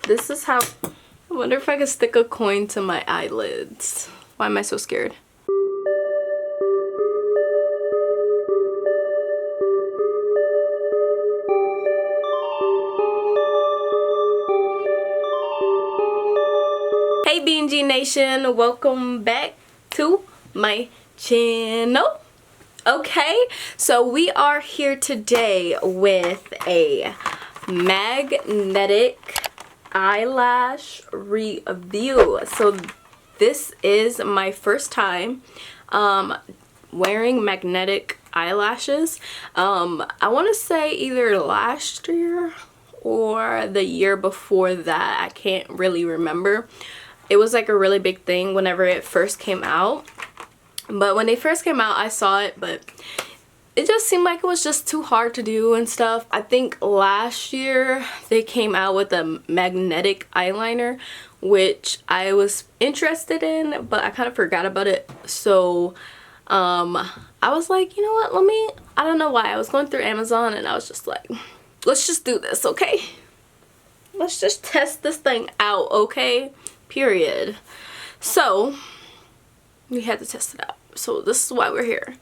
This is how... I wonder if I could stick a coin to my eyelids. Why am I so scared? Hey BNG Nation, welcome back to my channel. Okay, so we are here today with a magnetic eyelash review. So this is my first time wearing magnetic eyelashes. I want to say either last year or the year before that. I can't really remember. It was like a really big thing whenever it first came out. But when they first came out, I saw it, but it just seemed like it was just too hard to do and stuff. I think last year they came out with a magnetic eyeliner, which I was interested in, but I kind of forgot about it. So I was like, you know what, I don't know why. I was going through Amazon and I was just like, let's just do this, okay? Let's just test this thing out, okay? Period. So we had to test it out. So this is why we're here.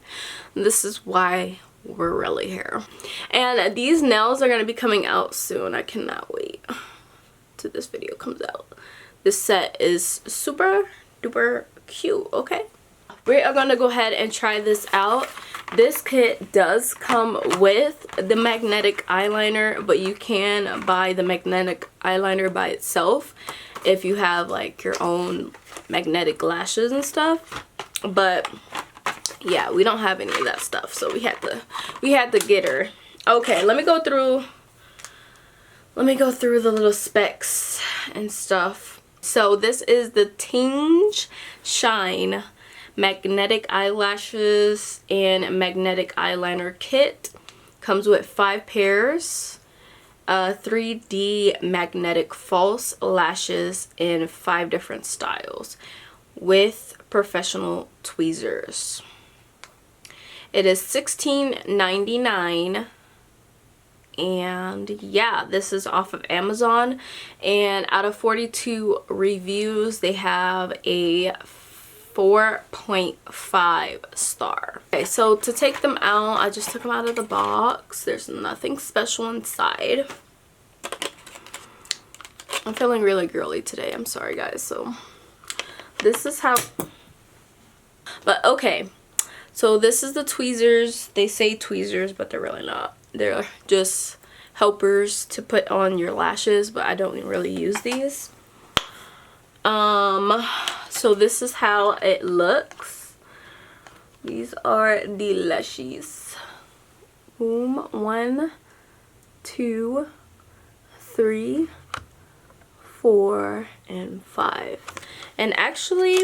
This is why we're really here. And these nails are going to be coming out soon. I cannot wait till this video comes out. This set is super duper cute, okay? We are going to go ahead and try this out. This kit does come with the magnetic eyeliner, but you can buy the magnetic eyeliner by itself if you have like your own magnetic lashes and stuff. But yeah, we don't have any of that stuff, so we had to get her. Okay, let me go through the little specs and stuff. So this is the Tinge Shine magnetic eyelashes and magnetic eyeliner kit. Comes with 5 pairs, 3D magnetic false lashes in 5 different styles with professional tweezers. It is $16.99, and yeah, this is off of Amazon, and out of 42 reviews they have a 4.5 star. Okay, so to take them out, I just took them out of the box. There's nothing special inside. I'm feeling really girly today, I'm sorry guys. So this is how, but okay, so this is the tweezers. They say tweezers, but they're really not. They're just helpers to put on your lashes, but I don't really use these. So this is how it looks. These are the lashes. Boom. 1, 2, 3, 4, and 5. And actually,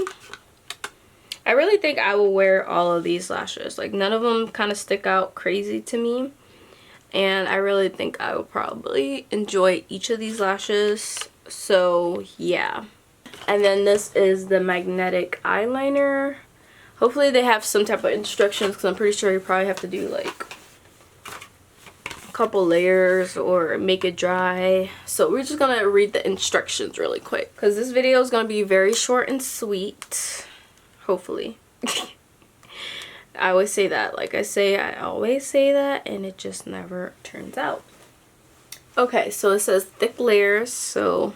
I really think I will wear all of these lashes. Like, none of them kind of stick out crazy to me. And I really think I will probably enjoy each of these lashes. So, yeah. And then this is the magnetic eyeliner. Hopefully they have some type of instructions, because I'm pretty sure you probably have to do like a couple layers or make it dry. So we're just gonna read the instructions really quick, because this video is gonna be very short and sweet. Hopefully. I always say that. Like I always say that, and it just never turns out. Okay, so it says thick layers, so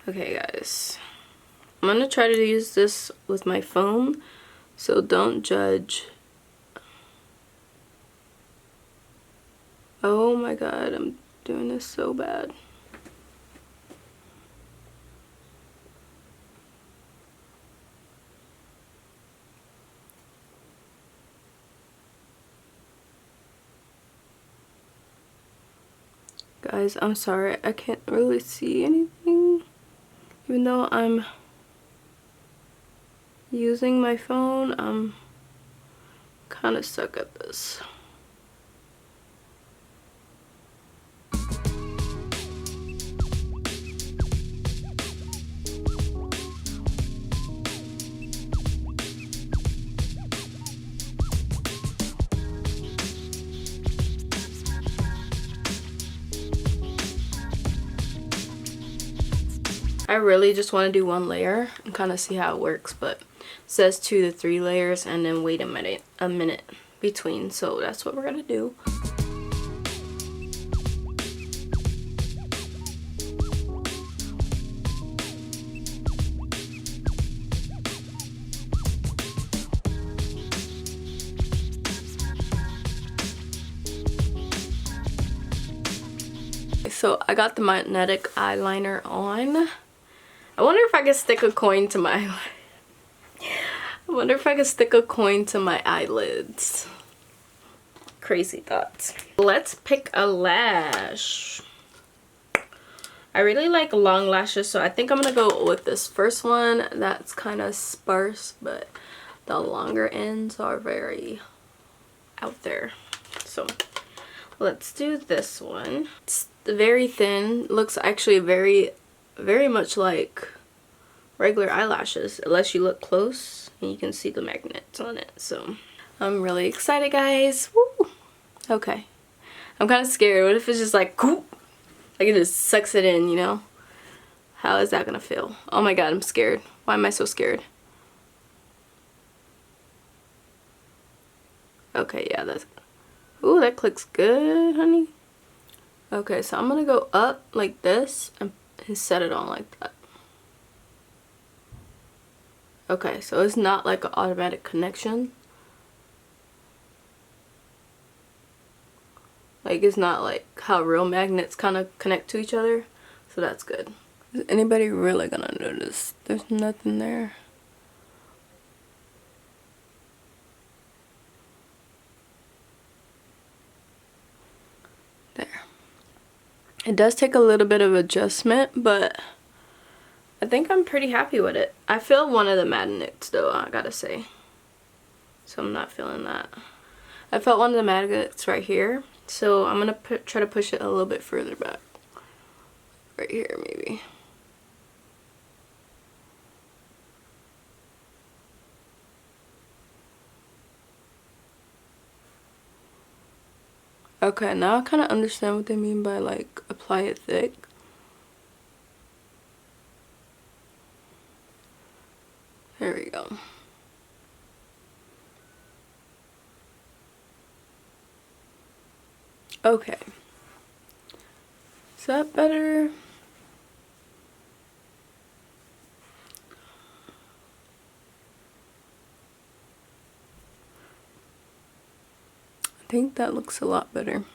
okay guys, I'm gonna try to use this with my phone, so don't judge. Oh my god, I'm doing this so bad. Guys, I'm sorry, I can't really see anything. Even though I'm using my phone, I'm kind of suck at this. I really just want to do one layer and kind of see how it works, but it says 2 to 3 layers and then wait a minute between, so that's what we're gonna do. So I got the magnetic eyeliner on. I wonder if I could stick a coin to my eyelids. Crazy thoughts. Let's pick a lash. I really like long lashes, so I think I'm gonna go with this first one that's kind of sparse, but the longer ends are very out there. So let's do this one. It's very thin, looks actually very much like regular eyelashes, unless you look close and you can see the magnets on it. So I'm really excited, guys. Woo! Okay, I'm kind of scared. What if it's just like coop, like it just sucks it in, you know? How is that gonna feel? Oh my god, I'm scared. Why am I so scared? Okay, yeah, that's, ooh, that clicks good, honey. Okay, so I'm gonna go up like this and set it on like that. Okay, so it's not like an automatic connection. Like, it's not like how real magnets kind of connect to each other. So that's good. Is anybody really gonna notice? There's nothing there. There. It does take a little bit of adjustment, but I think I'm pretty happy with it. I feel one of the magnets though, I gotta say. So I'm not feeling that. I felt one of the magnets right here. So I'm gonna try to push it a little bit further back. Right here, maybe. Okay, now I kind of understand what they mean by like apply it thick. There we go. Okay. Is that better? I think that looks a lot better.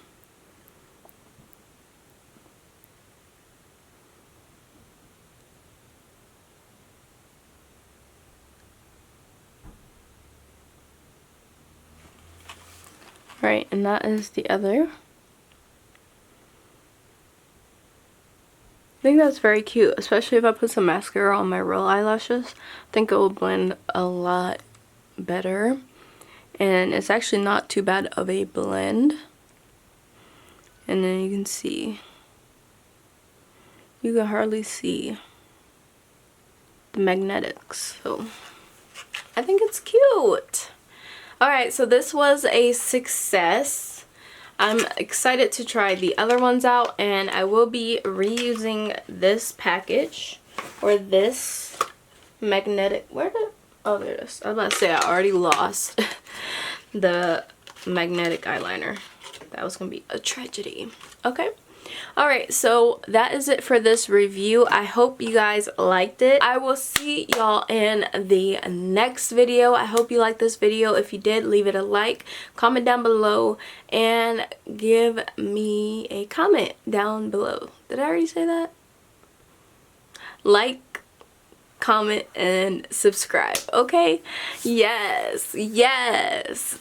Right, and that is the other. I think that's very cute, especially if I put some mascara on my real eyelashes. I think it will blend a lot better. And it's actually not too bad of a blend. And then you can see, you can hardly see the magnetics. So I think it's cute. Alright, so this was a success. I'm excited to try the other ones out, and I will be reusing this package or this magnetic, where did, oh there it is. I was about to say I already lost the magnetic eyeliner. That was gonna be a tragedy. Okay. Alright, so that is it for this review. I hope you guys liked it. I will see y'all in the next video. I hope you liked this video. If you did, leave it a like, comment down below, and give me a comment down below. Did I already say that? Like, comment, and subscribe, okay? Yes, yes.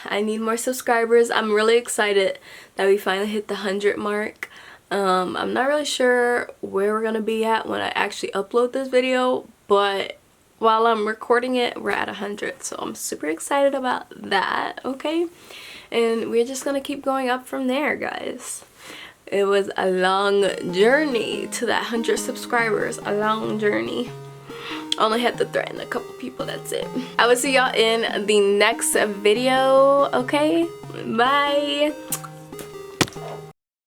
I need more subscribers. I'm really excited that we finally hit the 100 mark. I'm not really sure where we're gonna be at when I actually upload this video, but while I'm recording it, we're at 100, so I'm super excited about that, okay? And we're just gonna keep going up from there, guys. It was a long journey to that 100 subscribers, a long journey. Only had to threaten a couple people, that's it. I will see y'all in the next video, okay? Bye!